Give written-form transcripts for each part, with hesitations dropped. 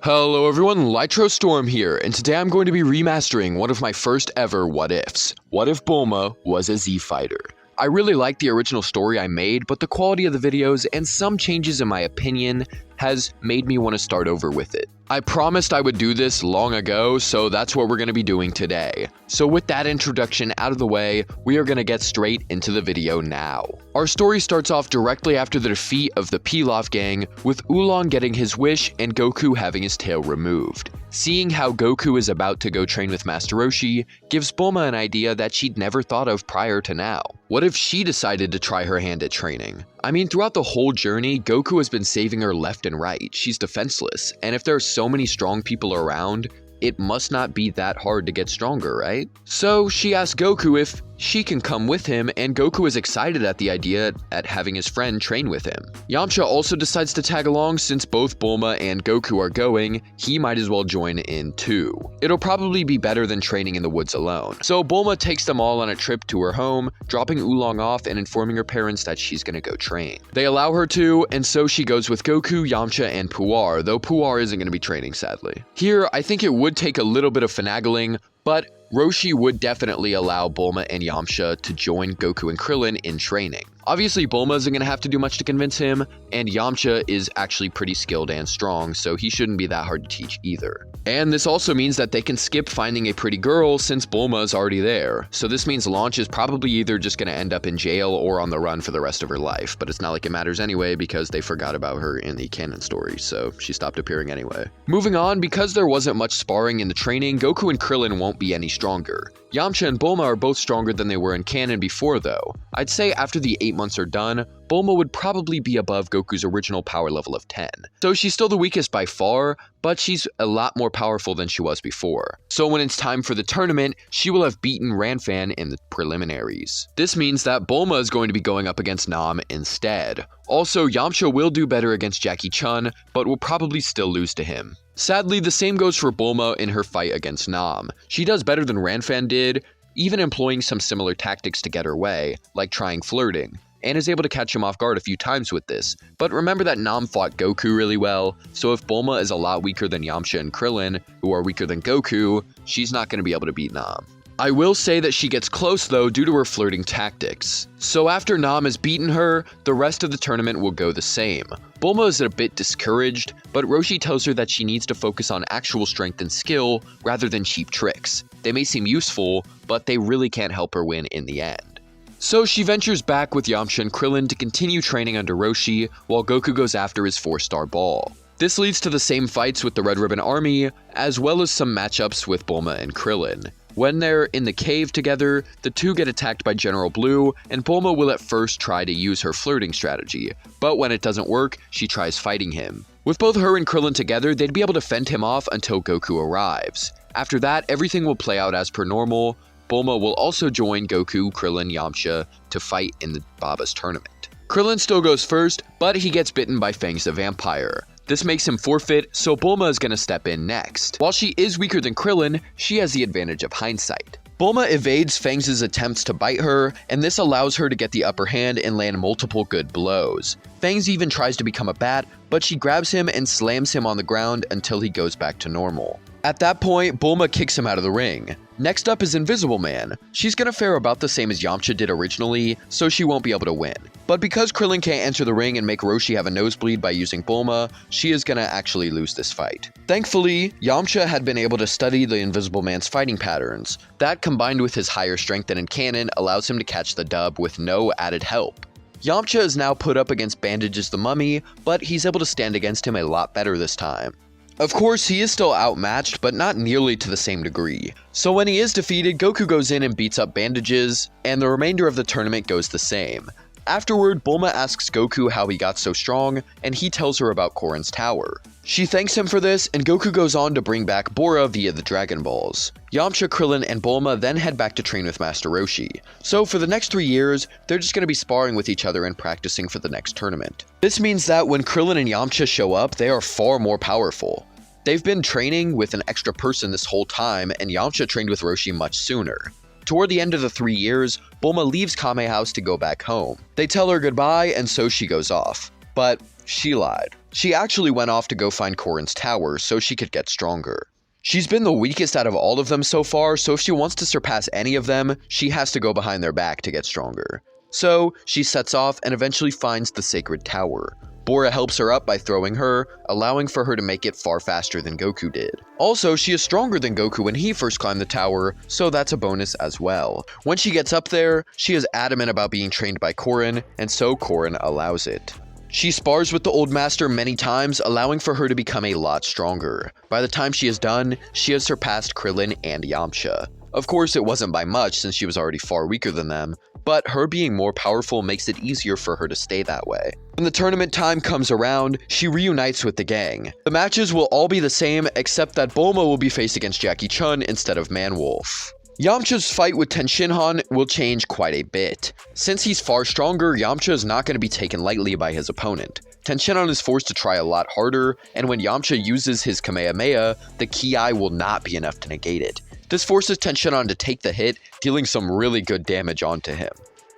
Hello everyone, Lytro Storm here, and today I'm going to be remastering one of my first ever what ifs. What if Bulma was a Z fighter? I really like the original story I made, but the quality of the videos and some changes in my opinion has made me want to start over with it. I promised I would do this long ago, so that's what we're going to be doing today. So with that introduction out of the way, we are going to get straight into the video now. Our story starts off directly after the defeat of the Pilaf gang, with Oolong getting his wish and Goku having his tail removed. Seeing how Goku is about to go train with Master Roshi gives Bulma an idea that she'd never thought of prior to now. What if she decided to try her hand at training? I mean, throughout the whole journey, Goku has been saving her left and right. She's defenseless, and if there are so many strong people around, it must not be that hard to get stronger, right? So she asks Goku if she can come with him, and Goku is excited at the idea at having his friend train with him. Yamcha also decides to tag along since both Bulma and Goku are going, he might as well join in too. It'll probably be better than training in the woods alone. So Bulma takes them all on a trip to her home, dropping Oolong off and informing her parents that she's gonna go train. They allow her to, and so she goes with Goku, Yamcha, and Puar, though Puar isn't gonna be training sadly. Here, I think it would take a little bit of finagling, but Roshi would definitely allow Bulma and Yamcha to join Goku and Krillin in training. Obviously, Bulma isn't going to have to do much to convince him, and Yamcha is actually pretty skilled and strong, so he shouldn't be that hard to teach either. And this also means that they can skip finding a pretty girl since Bulma is already there. So this means Launch is probably either just going to end up in jail or on the run for the rest of her life, but it's not like it matters anyway because they forgot about her in the canon story, so she stopped appearing anyway. Moving on, because there wasn't much sparring in the training, Goku and Krillin won't be any stronger. Yamcha and Bulma are both stronger than they were in canon before though. I'd say after the 8 months are done, Bulma would probably be above Goku's original power level of 10. So she's still the weakest by far, but she's a lot more powerful than she was before. So when it's time for the tournament, she will have beaten Ranfan in the preliminaries. This means that Bulma is going to be going up against Nam instead. Also, Yamcha will do better against Jackie Chun, but will probably still lose to him. Sadly, the same goes for Bulma in her fight against Nam. She does better than Ranfan did, even employing some similar tactics to get her way, like trying flirting, and is able to catch him off guard a few times with this. But remember that Nam fought Goku really well, so if Bulma is a lot weaker than Yamcha and Krillin, who are weaker than Goku, she's not going to be able to beat Nam. I will say that she gets close though due to her flirting tactics. So after Nam has beaten her, the rest of the tournament will go the same. Bulma is a bit discouraged, but Roshi tells her that she needs to focus on actual strength and skill rather than cheap tricks. They may seem useful, but they really can't help her win in the end. So she ventures back with Yamcha and Krillin to continue training under Roshi, while Goku goes after his 4-star ball. This leads to the same fights with the Red Ribbon Army, as well as some matchups with Bulma and Krillin. When they're in the cave together, the two get attacked by General Blue, and Bulma will at first try to use her flirting strategy, but when it doesn't work, she tries fighting him. With both her and Krillin together, they'd be able to fend him off until Goku arrives. After that, everything will play out as per normal. Bulma will also join Goku, Krillin, Yamcha to fight in the Baba's tournament. Krillin still goes first, but he gets bitten by Fangs the Vampire. This makes him forfeit, so Bulma is going to step in next. While she is weaker than Krillin, she has the advantage of hindsight. Bulma evades Fangs' attempts to bite her, and this allows her to get the upper hand and land multiple good blows. Fangs even tries to become a bat, but she grabs him and slams him on the ground until he goes back to normal. At that point, Bulma kicks him out of the ring. Next up is Invisible Man. She's gonna fare about the same as Yamcha did originally, so she won't be able to win. But because Krillin can't enter the ring and make Roshi have a nosebleed by using Bulma, she is gonna actually lose this fight. Thankfully, Yamcha had been able to study the Invisible Man's fighting patterns. That combined with his higher strength than in canon allows him to catch the dub with no added help. Yamcha is now put up against Bandages the Mummy, but he's able to stand against him a lot better this time. Of course, he is still outmatched, but not nearly to the same degree. So when he is defeated, Goku goes in and beats up Bandages, and the remainder of the tournament goes the same. Afterward, Bulma asks Goku how he got so strong, and he tells her about Korin's tower. She thanks him for this, and Goku goes on to bring back Bora via the Dragon Balls. Yamcha, Krillin, and Bulma then head back to train with Master Roshi. So for the next 3 years, they're just going to be sparring with each other and practicing for the next tournament. This means that when Krillin and Yamcha show up, they are far more powerful. They've been training with an extra person this whole time, and Yamcha trained with Roshi much sooner. Toward the end of the 3 years, Bulma leaves Kame House to go back home. They tell her goodbye, and so she goes off. But she lied. She actually went off to go find Korin's tower so she could get stronger. She's been the weakest out of all of them so far, so if she wants to surpass any of them, she has to go behind their back to get stronger. So, she sets off and eventually finds the sacred tower. Bora helps her up by throwing her, allowing for her to make it far faster than Goku did. Also, she is stronger than Goku when he first climbed the tower, so that's a bonus as well. When she gets up there, she is adamant about being trained by Korin, and so Korin allows it. She spars with the old master many times, allowing for her to become a lot stronger. By the time she is done, she has surpassed Krillin and Yamcha. Of course, it wasn't by much since she was already far weaker than them, but her being more powerful makes it easier for her to stay that way. When the tournament time comes around, she reunites with the gang. The matches will all be the same, except that Bulma will be faced against Jackie Chun instead of Manwolf. Yamcha's fight with Tenshinhan will change quite a bit. Since he's far stronger, Yamcha is not going to be taken lightly by his opponent. Tenshinhan is forced to try a lot harder, and when Yamcha uses his Kamehameha, the Ki will not be enough to negate it. This forces Tenshinhan to take the hit, dealing some really good damage onto him.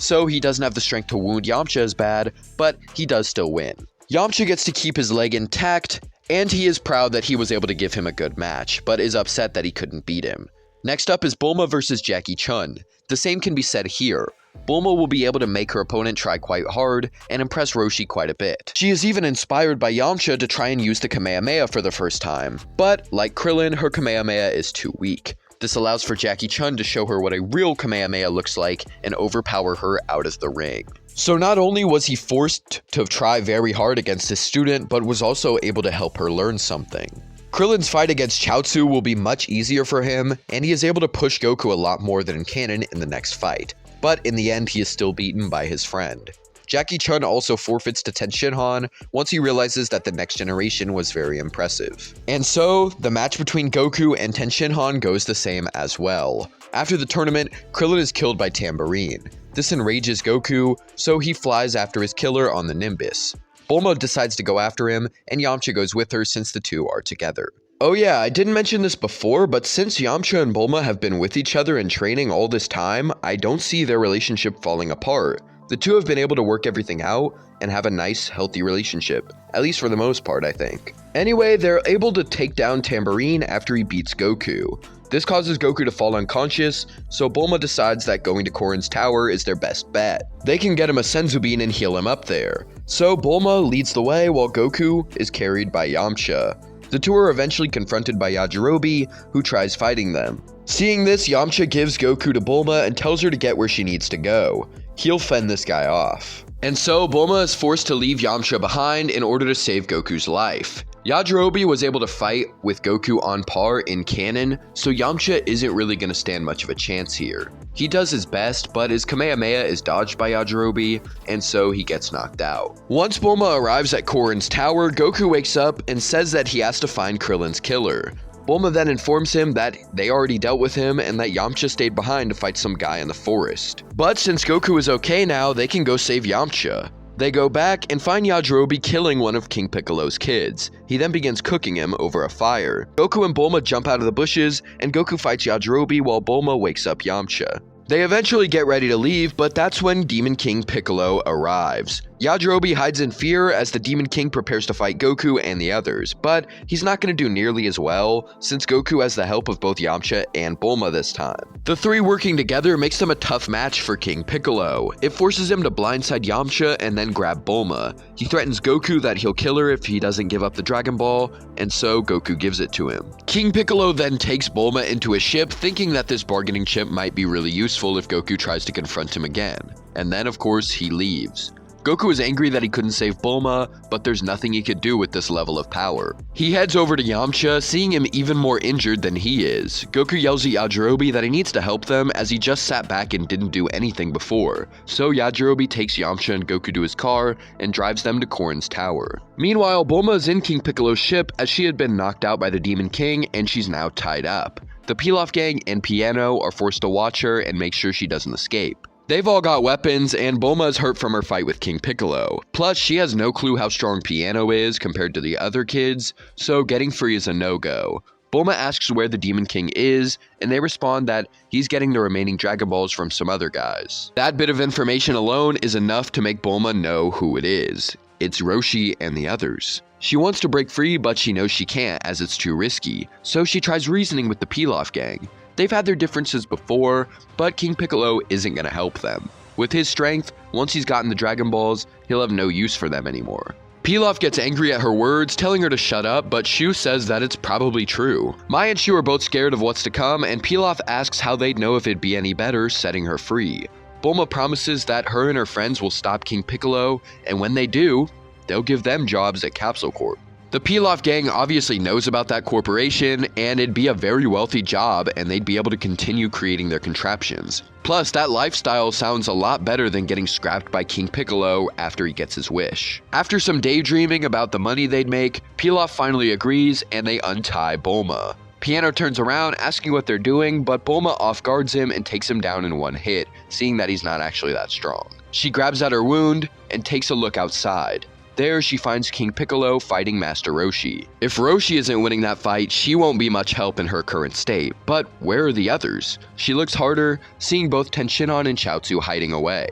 So he doesn't have the strength to wound Yamcha as bad, but he does still win. Yamcha gets to keep his leg intact, and he is proud that he was able to give him a good match, but is upset that he couldn't beat him. Next up is Bulma versus Jackie Chun. The same can be said here. Bulma will be able to make her opponent try quite hard and impress Roshi quite a bit. She is even inspired by Yamcha to try and use the Kamehameha for the first time, but like Krillin, her Kamehameha is too weak. This allows for Jackie Chun to show her what a real Kamehameha looks like and overpower her out of the ring. So not only was he forced to try very hard against his student, but was also able to help her learn something. Krillin's fight against Chaozu will be much easier for him, and he is able to push Goku a lot more than in canon in the next fight. But in the end, he is still beaten by his friend. Jackie Chun also forfeits to Tenshinhan once he realizes that the next generation was very impressive. And so, the match between Goku and Tenshinhan goes the same as well. After the tournament, Krillin is killed by Tambourine. This enrages Goku, so he flies after his killer on the Nimbus. Bulma decides to go after him, and Yamcha goes with her since the two are together. Oh yeah, I didn't mention this before, but since Yamcha and Bulma have been with each other and training all this time, I don't see their relationship falling apart. The two have been able to work everything out and have a nice, healthy relationship. At least for the most part, I think. Anyway, they're able to take down Tambourine after he beats Goku. This causes Goku to fall unconscious, so Bulma decides that going to Korin's tower is their best bet. They can get him a Senzu Bean and heal him up there. So Bulma leads the way while Goku is carried by Yamcha. The two are eventually confronted by Yajirobe, who tries fighting them. Seeing this, Yamcha gives Goku to Bulma and tells her to get where she needs to go. He'll fend this guy off. And so Bulma is forced to leave Yamcha behind in order to save Goku's life. Yajirobe was able to fight with Goku on par in canon, so Yamcha isn't really going to stand much of a chance here. He does his best, but his Kamehameha is dodged by Yajirobe, and so he gets knocked out. Once Bulma arrives at Korin's tower, Goku wakes up and says that he has to find Krillin's killer. Bulma then informs him that they already dealt with him and that Yamcha stayed behind to fight some guy in the forest. But since Goku is okay now, they can go save Yamcha. They go back and find Yajirobe killing one of King Piccolo's kids. He then begins cooking him over a fire. Goku and Bulma jump out of the bushes, and Goku fights Yajirobe while Bulma wakes up Yamcha. They eventually get ready to leave, but that's when Demon King Piccolo arrives. Yajirobe hides in fear as the Demon King prepares to fight Goku and the others, but he's not going to do nearly as well, since Goku has the help of both Yamcha and Bulma this time. The three working together makes them a tough match for King Piccolo. It forces him to blindside Yamcha and then grab Bulma. He threatens Goku that he'll kill her if he doesn't give up the Dragon Ball, and so Goku gives it to him. King Piccolo then takes Bulma into his ship, thinking that this bargaining chip might be really useful if Goku tries to confront him again. And then, of course, he leaves. Goku is angry that he couldn't save Bulma, but there's nothing he could do with this level of power. He heads over to Yamcha, seeing him even more injured than he is. Goku yells at Yajirobe that he needs to help them as he just sat back and didn't do anything before. So Yajirobe takes Yamcha and Goku to his car and drives them to Korin's tower. Meanwhile, Bulma is in King Piccolo's ship as she had been knocked out by the Demon King and she's now tied up. The Pilaf gang and Piano are forced to watch her and make sure she doesn't escape. They've all got weapons, and Bulma is hurt from her fight with King Piccolo. Plus, she has no clue how strong Piano is compared to the other kids, so getting free is a no-go. Bulma asks where the Demon King is, and they respond that he's getting the remaining Dragon Balls from some other guys. That bit of information alone is enough to make Bulma know who it is. It's Roshi and the others. She wants to break free, but she knows she can't as it's too risky, so she tries reasoning with the Pilaf gang. They've had their differences before, but King Piccolo isn't going to help them. With his strength, once he's gotten the Dragon Balls, he'll have no use for them anymore. Pilaf gets angry at her words, telling her to shut up, but Shu says that it's probably true. Mai and Shu are both scared of what's to come, and Pilaf asks how they'd know if it'd be any better setting her free. Bulma promises that her and her friends will stop King Piccolo, and when they do, they'll give them jobs at Capsule Corp. The Pilaf gang obviously knows about that corporation, and it'd be a very wealthy job, and they'd be able to continue creating their contraptions. Plus, that lifestyle sounds a lot better than getting scrapped by King Piccolo after he gets his wish. After some daydreaming about the money they'd make, Pilaf finally agrees, and they untie Bulma. Piano turns around, asking what they're doing, but Bulma off-guards him and takes him down in one hit, seeing that he's not actually that strong. She grabs at her wound and takes a look outside. There, she finds King Piccolo fighting Master Roshi. If Roshi isn't winning that fight, she won't be much help in her current state. But where are the others? She looks harder, seeing both Tenshinhan and Chaozu hiding away.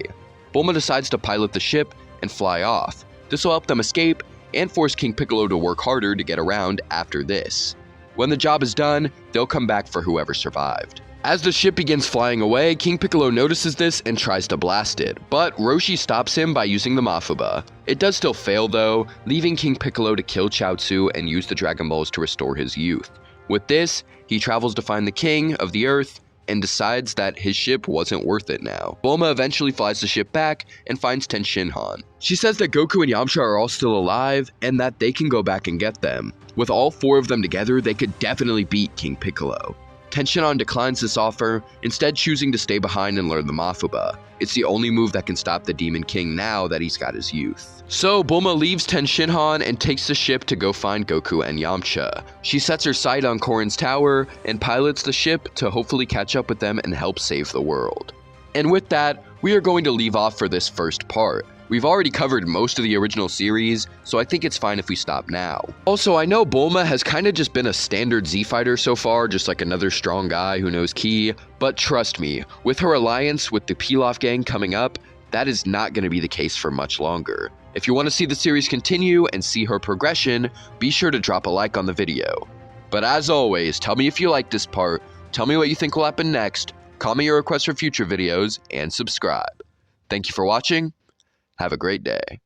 Bulma decides to pilot the ship and fly off. This will help them escape and force King Piccolo to work harder to get around after this. When the job is done, they'll come back for whoever survived. As the ship begins flying away, King Piccolo notices this and tries to blast it, but Roshi stops him by using the Mafuba. It does still fail though, leaving King Piccolo to kill Chaozu and use the Dragon Balls to restore his youth. With this, he travels to find the King of the Earth and decides that his ship wasn't worth it now. Bulma eventually flies the ship back and finds Tenshinhan. She says that Goku and Yamcha are all still alive and that they can go back and get them. With all four of them together, they could definitely beat King Piccolo. Tenshinhan declines this offer, instead choosing to stay behind and learn the Mafuba. It's the only move that can stop the Demon King now that he's got his youth. So Bulma leaves Tenshinhan and takes the ship to go find Goku and Yamcha. She sets her sight on Korin's tower and pilots the ship to hopefully catch up with them and help save the world. And with that, we are going to leave off for this first part. We've already covered most of the original series, so I think it's fine if we stop now. Also, I know Bulma has kind of just been a standard Z fighter so far, just like another strong guy who knows ki, but trust me, with her alliance with the Pilaf gang coming up, that is not going to be the case for much longer. If you want to see the series continue and see her progression, be sure to drop a like on the video. But as always, tell me if you liked this part, tell me what you think will happen next, comment your requests for future videos, and subscribe. Thank you for watching. Have a great day.